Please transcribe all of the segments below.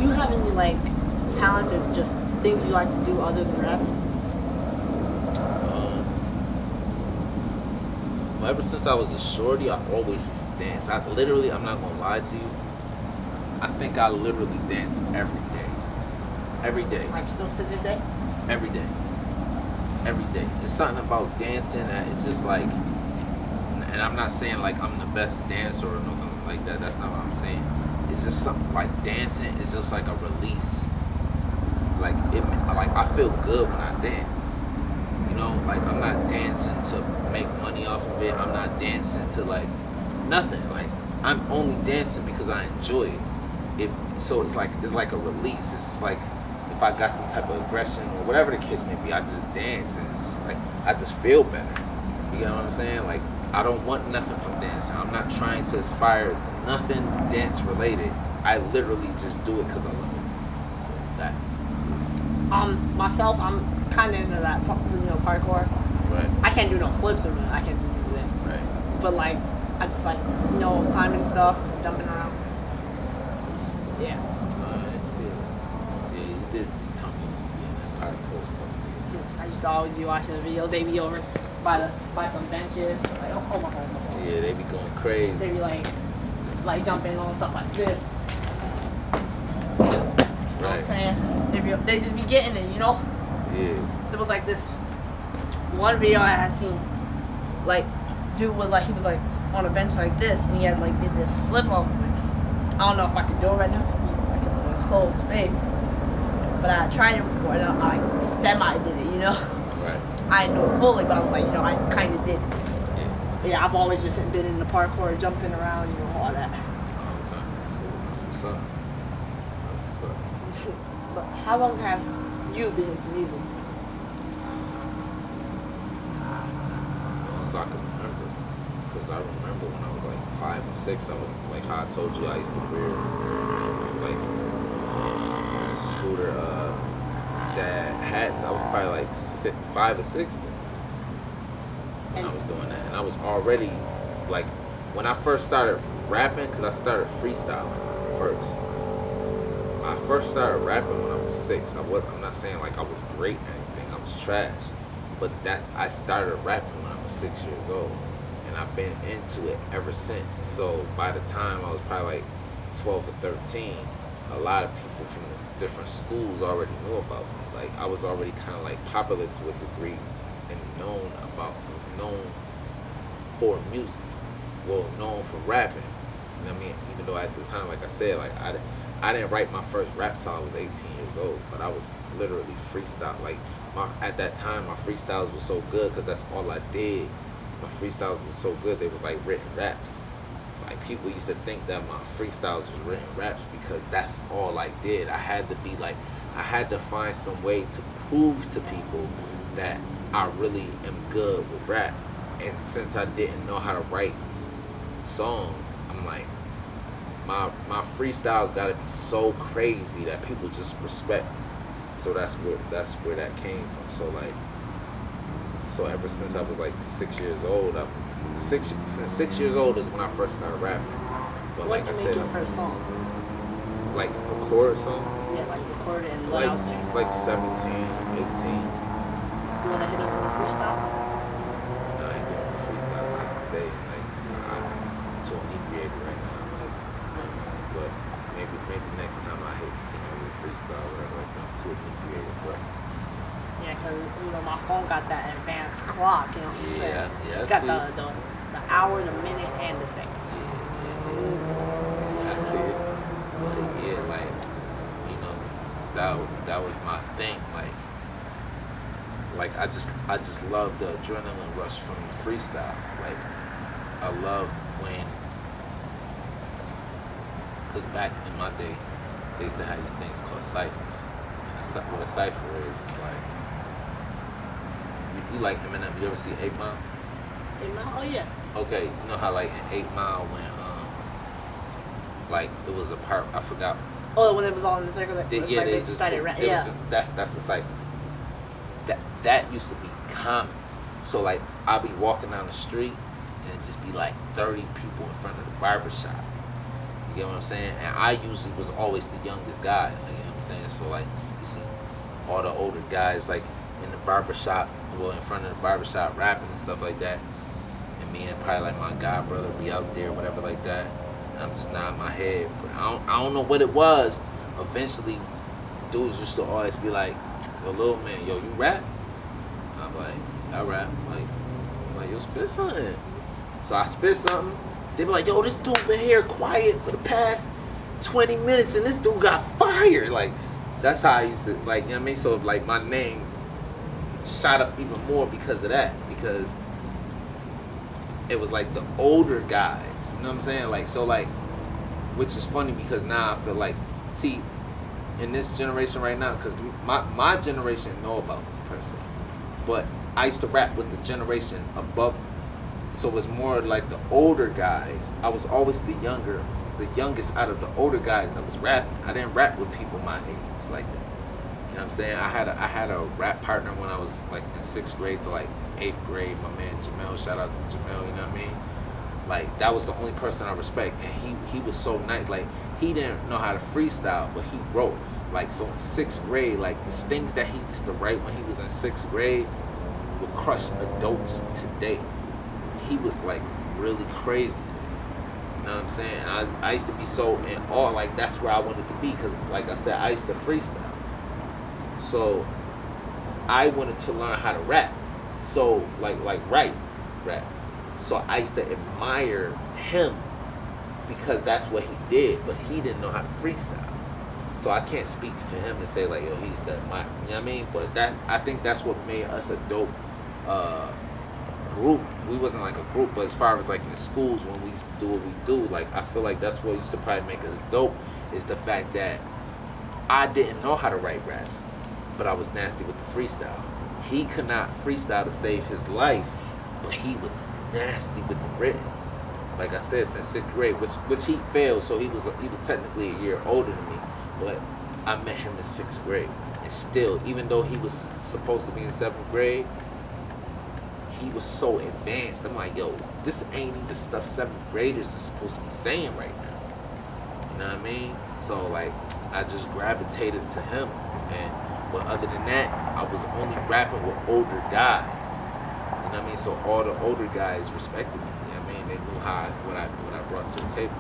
Do you have any like talents or just things you like to do other than rap? Well, ever since I was a shorty, I always used to dance. I'm not gonna lie to you. I think I literally dance every day. Every day. Like still to this day? Every day. Every day. It's something about dancing that it's just like, and I'm not saying like I'm the best dancer or nothing like that. That's not what I'm saying. It's just something like dancing is just like a release. Like I feel good when I dance. You know, like I'm not dancing to make money off of it. I'm not dancing to like nothing. Like I'm only dancing because I enjoy it. So it's like a release. It's just like if I got some type of aggression or whatever the case may be, I just dance and it's like I just feel better. You know what I'm saying? Like I don't want nothing from dancing. I'm not trying to aspire nothing dance related. I literally just do it because I love it. So that. Myself, I'm kind of into that, parkour. Right. I can't do no flips or nothing. I can't do that. Right. But like, I just like, climbing stuff, jumping around. Yeah. Yeah, you did just tell me you used to be in that hardcore stuff. I used to always be watching the videos. They be over by some benches. Like, oh my god. Yeah, they be going crazy. They be like jumping on stuff like this. You know what I'm saying? They just be getting it, Yeah. There was like this one video I had seen. Like, dude was like, he was like on a bench like this, and he had like did this flip over it. I don't know if I can do it right now, like in a closed space. But I tried it before, and I like semi did it, Right. I didn't do it fully, but I was like, I kind of did. Yeah. But yeah, I've always just been in the parkour, jumping around, all that. Okay. That's what's up. That's what's up. But how long have you been into music? As long as I can remember. Because I remember when I was like 5 or 6, I was like how I told you I used to wear like scooter dad hats. I was probably like 5 or 6 when I was doing that. And I was already like when I first started rapping, because I started freestyling first. I first started rapping when I was 6. I'm not saying like I was great or anything. I was trash. But I started rapping when I was 6 years old. And I've been into it ever since. So by the time I was probably like 12 or 13, a lot of people from the different schools already knew about me. Like I was already kind of like popular to a degree and known for music. Well, known for rapping. You know what I mean? Even though at the time, like I said, like I didn't write my first rap till I was 18 years old, but I was literally freestyle. Like at that time, my freestyles were so good because that's all I did. My freestyles were so good, they was like written raps. Like people used to think that my freestyles was written raps because that's all I did. I had to find some way to prove to people that I really am good with rap. And since I didn't know how to write songs, I'm like, my freestyles gotta be so crazy that people just respect. So that's where that came from. So ever since I was like 6 years old, since 6 years old is when I first started rapping. But What like I said, your first song? like record a song, Yeah, like record it and let out there. like 17, 18. You wanna hit us with a freestyle? No, I ain't doing a freestyle not today. Like I'm too inebriated right now. But maybe next time I hit somebody with freestyle or whatever. Like I'm too inebriated, but. Yeah, because, my phone got that advanced clock, what I'm saying? Yeah, It got the hour, the minute, and the second. Yeah. I see it. But yeah, like, that was my thing. Like I just love the adrenaline rush from the freestyle. Like, I love when, because back in my day, they used to have these things called Cyphers. And what a cipher is like, you like Eminem? You ever see 8 Mile? 8 Mile? Oh yeah. Okay, you know how like in 8 Mile when like it was a part I forgot. Oh, when it was all in the circle, They started rapping. Yeah. That's the cipher. That used to be common. So like I'll be walking down the street and it just be like 30 people in front of the barber shop. You You know what I'm saying? And I usually was always the youngest guy. Like, you know what I'm saying? So like you see all the older guys like in the barbershop, well in front of the barbershop rapping and stuff like that. And me and probably like my god brother be out there, whatever like that. And I'm just nodding my head. But I don't know what it was. Eventually dudes used to always be like, yo little man, yo, you rap? And I'm like, I rap. I'm like, yo, spit something. So I spit something. They be like, yo, this dude been here quiet for the past 20 minutes and this dude got fired. Like, that's how I used to, like, you know what I mean? So, like, my name shot up even more because of that. Because it was, like, the older guys. You know what I'm saying? Like, so, like, which is funny because now I feel like, see, in this generation right now, because my generation know about me, per se. But I used to rap with the generation above me. So it's more like the older guys. I was always the youngest out of the older guys that was rapping. I didn't rap with people my age like that. You know what I'm saying? I had a rap partner when I was like in 6th grade to like 8th grade. My man Jamel, shout out to Jamel, you know what I mean? Like that was the only person I respect, and he was so nice. Like he didn't know how to freestyle, but he wrote. Like so in 6th grade, like the things that he used to write when he was in 6th grade would crush adults today. He was like really crazy. You know what I'm saying? I used to be so in awe. Like that's where I wanted to be because, like I said, I used to freestyle. So I wanted to learn how to rap. So like write rap. So I used to admire him because that's what he did, but he didn't know how to freestyle. So I can't speak for him and say like, yo, he's the admire. You know what I mean? But I think that's what made us a dope group. We wasn't like a group, but as far as like in schools when we do what we do, like I feel like that's what used to probably make us dope is the fact that I didn't know how to write raps, but I was nasty with the freestyle. He could not freestyle to save his life, but he was nasty with the writtens. Like I said, since 6th grade, which he failed, so he was technically a year older than me, but I met him in 6th grade, and still, even though he was supposed to be in 7th grade. He was so advanced. I'm like, yo, this ain't even the stuff 7th graders are supposed to be saying right now. You know what I mean? So like, I just gravitated to him. But other than that, I was only rapping with older guys. You know what I mean? So all the older guys respected me. You know what I mean? They knew what I brought to the table.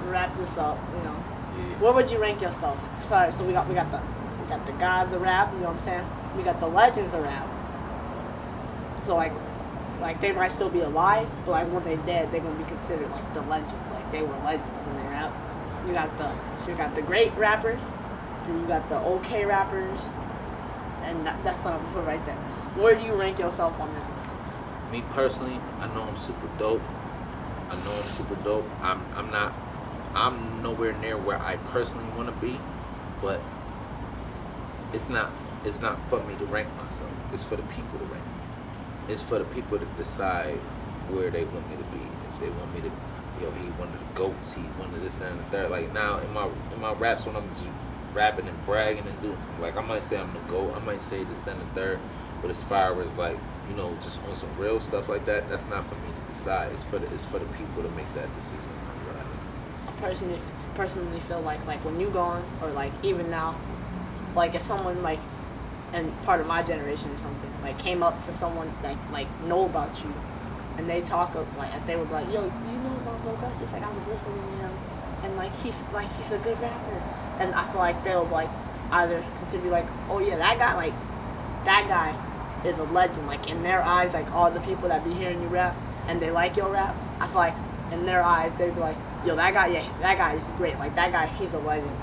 Wrap this up, you know. Yeah. Where would you rank yourself? Sorry, so we got the gods of rap. You know what I'm saying? We got the legends of rap. So like they might still be alive, but like when they're dead, they're gonna be considered like the legends. Like they were legends when they rap. You got the great rappers, then you got the okay rappers, and that's what I'm gonna put right there. Where do you rank yourself on this list? Me personally, I know I'm super dope. I'm nowhere near where I personally want to be, but it's not for me to rank myself. It's for the people to rank me. It's for the people to decide where they want me to be. If they want me to, he one of the goats, he one of this and the third. Like now in my raps when I'm just rapping and bragging and doing, like I might say I'm the goat, I might say this and the third. But as far as like, just on some real stuff like that, that's not for me to decide. It's for the people to make that decision. I personally feel like when you gone or like even now, like if someone like and part of my generation or something, like came up to someone like know about you, and they talk of like they would be like, yo, you know about Bogustice? Like I was listening to him, and like he's a good rapper, and I feel like they'll like either consider you like, oh yeah, that guy is a legend. Like in their eyes, like all the people that be hearing you rap and they like your rap, I feel like in their eyes they'd be like, yo, that guy is great. Like that guy, he's a legend.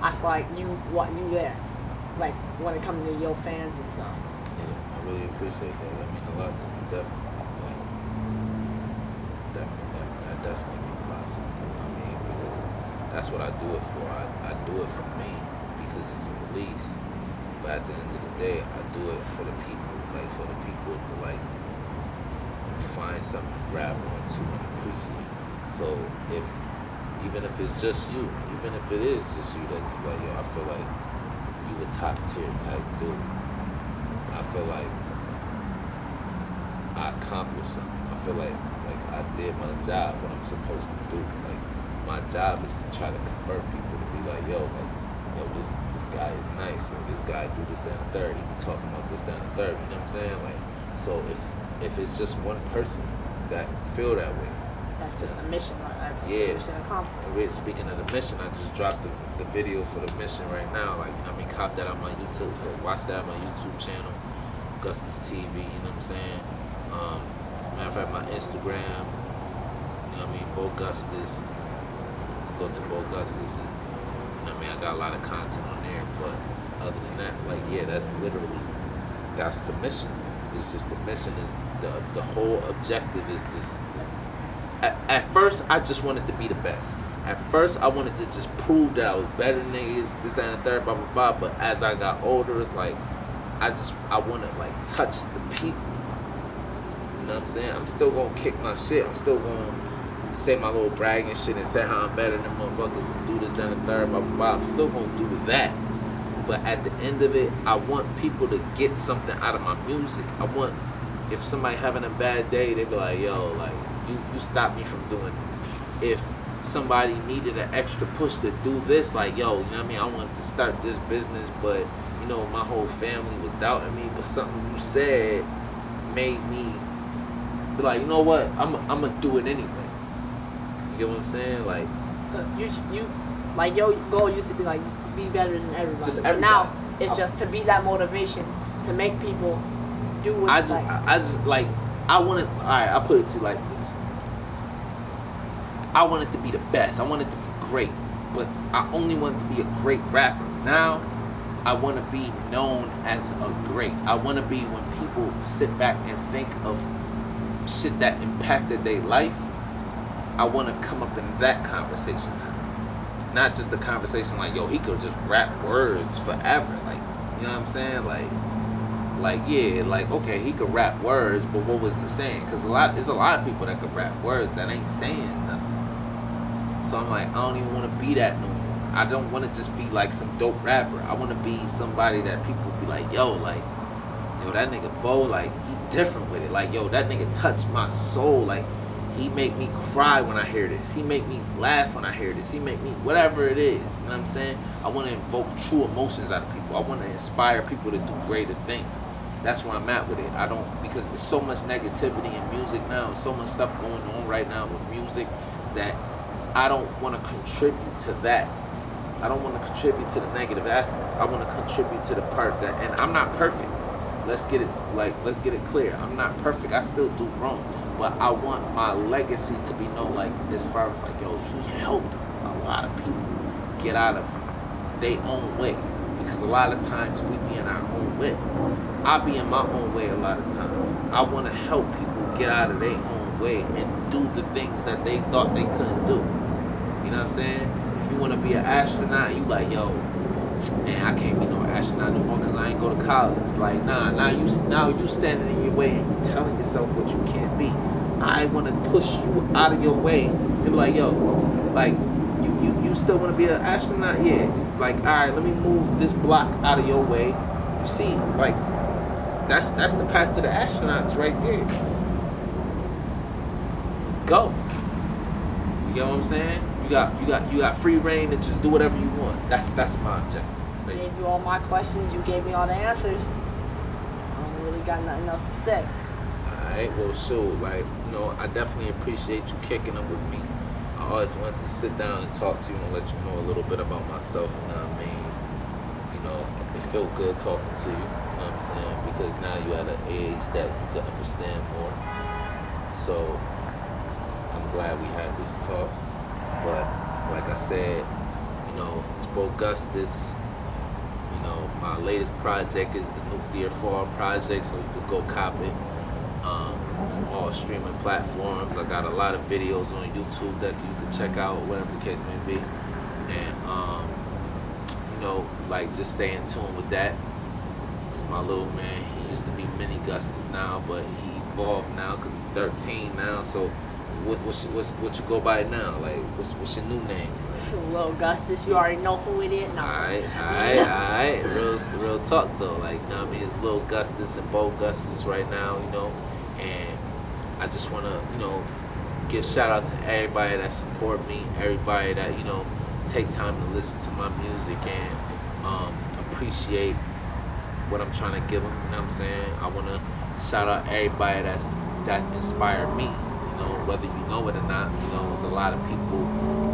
I feel like you there. Like when it comes to your fans and stuff. Yeah, I really appreciate that. That means a lot to me, definitely. That definitely means a lot to me. I mean, because that's what I do it for. I do it for me because it's a release. But at the end of the day, I do it for the people. Like for the people to like find something to grab onto and appreciate. So even if it's just you, even if it is just you, that's like, yo, I feel like you a top tier type dude. I feel like I accomplished something. I feel like I did my job, what I'm supposed to do. Like my job is to try to convert people to be like, yo, this guy is nice, or this guy do this, that, and the third. He be talking about this, that, and the third. You know what I'm saying? Like, so if it's just one person that feel that way, that's just a mission, like yeah. Mission accomplished. And we're speaking of the mission. I just dropped the video for the mission right now. Like, you know what I mean? Cop that on my YouTube. Watch that on my YouTube channel, Bogustice TV. You know what I'm saying? Matter of fact, my Instagram. You know what I mean? Bogustice. Go to Bogustice. And, you know what I mean? I got a lot of content on there. But other than that, like, yeah, that's the mission. It's just the mission is the whole objective is just. At first, I just wanted to be the best. At first, I wanted to just prove that I was better than niggas, this, that, and the third, blah, blah, blah. But as I got older, it's like, I want to, like, touch the people. You know what I'm saying? I'm still going to kick my shit. I'm still going to say my little bragging shit and say how I'm better than motherfuckers and do this, that, and the third, blah, blah, blah. I'm still going to do that. But at the end of it, I want people to get something out of my music. I want, if somebody having a bad day, they be like, yo, like, you stopped me from doing this. If somebody needed an extra push to do this, like, yo, you know what I mean? I wanted to start this business, but, you know, my whole family was doubting me, but something you said made me be like, you know what? I'm going to do it anyway. You get what I'm saying? Like, so you like, your goal used to be like, be better than everybody. Just everybody. Now, it's just to be that motivation to make people do what I just like, I wanted, alright, I'll put it to you like this. I wanted to be the best. I wanted to be great. But I only wanted to be a great rapper. Now, I want to be known as a great. I want to be when people sit back and think of shit that impacted their life, I want to come up in that conversation now. Not just a conversation like, yo, he could just rap words forever. Like, you know what I'm saying? Like, yeah, like, okay, he could rap words, but what was he saying? Because there's a lot of people that could rap words that ain't saying nothing. So I'm like, I don't even want to be that no more. I don't want to just be like some dope rapper. I want to be somebody that people be like, yo, that nigga Bo, like, he different with it. Like, yo, that nigga touched my soul. Like, he make me cry when I hear this. He make me laugh when I hear this. He make me, whatever it is, you know what I'm saying? I want to invoke true emotions out of people. I want to inspire people to do greater things. That's where I'm at with it. Because there's so much negativity in music now, and so much stuff going on right now with music that I don't want to contribute to that. I don't want to contribute to the negative aspect. I want to contribute to the part that, and I'm not perfect. Let's get it clear. I'm not perfect. I still do wrong. But I want my legacy to be known, like, as far as like, yo, he helped a lot of people get out of their own way. Because a lot of times we be in our own way. I be in my own way a lot of times. I want to help people get out of their own way and do the things that they thought they couldn't do. You know what I'm saying? If you want to be an astronaut, you like, yo, man, I can't be no astronaut no more because I ain't go to college. Like, now you standing in your way and you telling yourself what you can't be. I want to push you out of your way and be like, yo, like, you still want to be an astronaut? Yeah. Like, all right, let me move this block out of your way. You see, like, that's the path to the astronauts right there. Go. You get what I'm saying? You got free reign to just do whatever you want. That's my objective. I gave you all my questions. You gave me all the answers. I don't really got nothing else to say. Alright, well, shoot, like, you know, I definitely appreciate you kicking up with me. I always wanted to sit down and talk to you and let you know a little bit about myself, you know what I mean? You know, it felt good talking to you, you know what I'm saying? Because now you're at an age that you can understand more. So, I'm glad we had this talk. But, like I said, you know, it's Bogustice. You know, my latest project is the Nuclear Fall Project, so you can go cop it on all streaming platforms. I got a lot of videos on YouTube that you can check out, whatever the case may be. And, you know, like, just stay in tune with that. This is my little man. He used to be Mini Gustus now, but he evolved now because he's 13 now. So, what you go by now? Like, what's your new name? Little Gustus, you already know who it is. No. Alright. Real talk though. Like, you know what I mean? It's Lil Gustus and Bogustice right now, you know. And I just wanna, you know, give shout out to everybody that support me, everybody that, you know, take time to listen to my music and appreciate what I'm trying to give them. You know what I'm saying? I want to shout out everybody that inspired me. You know, whether you know it or not. You know, there's a lot of people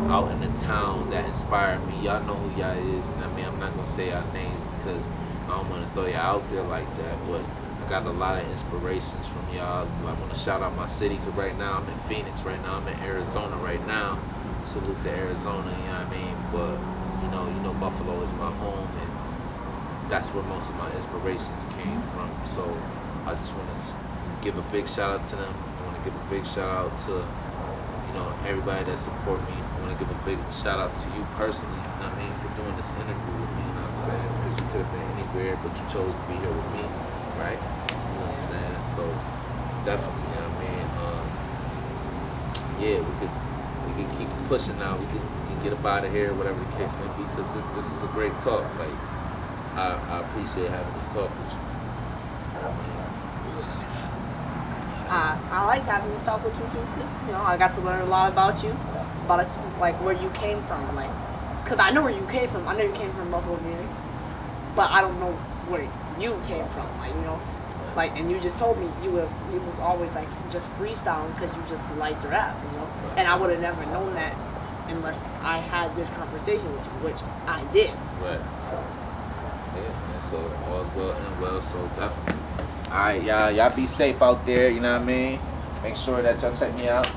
out in the town that inspired me. Y'all know who y'all is. And I mean, I'm not gonna say y'all names because I don't want to throw y'all out there like that. But I got a lot of inspirations from y'all. I want to shout out my city because right now I'm in Phoenix. Right now I'm in Arizona. Right now, salute to Arizona. You know what I mean? But you know, Buffalo is my home, and that's where most of my inspirations came from. So I just want to give a big shout out to them. I want to give a big shout out to, you know, everybody that support me. I want to give a big shout out to you personally, you know what I mean, for doing this interview with me, you know what I'm saying? Because you could have been anywhere, but you chose to be here with me, right? You know what I'm saying? So definitely, you know what I mean? Yeah, we could keep pushing now. We can get up out of here, whatever the case may be, because this was a great talk. Like, I appreciate having this talk with you. I like having this talk with you too, because, you know, I got to learn a lot about you, like where you came from, like, because I know where you came from. I know you came from Buffalo, New York, but I don't know where you came from, like, you know, like, and you just told me you was always like just freestyling because you just liked rap, you know, and I would have never known that unless I had this conversation with you, which I did. Right. So. Yeah, man, so all's well and well, so definitely. Alright, y'all be safe out there, you know what I mean? Make sure that y'all check me out.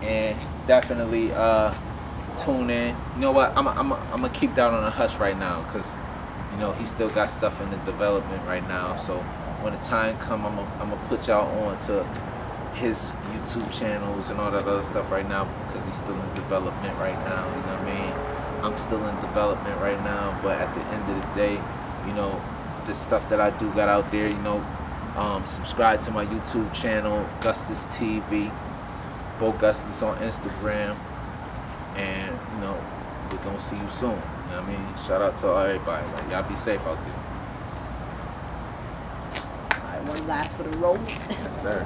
And definitely tune in. You know what? I'm gonna keep that on a hush right now because, you know, he still got stuff in the development right now. So when the time come, I'm gonna put y'all on to his YouTube channels and all that other stuff right now because he's still in development right now, you know what I mean? I'm still in development right now, but at the end of the day, you know, the stuff that I do got out there, you know, subscribe to my YouTube channel, Bogustice TV, Bogustice on Instagram, and, you know, we're gonna see you soon. You know what I mean? Shout out to everybody. Like, y'all be safe out there. All right, one last for the road. Yes, sir.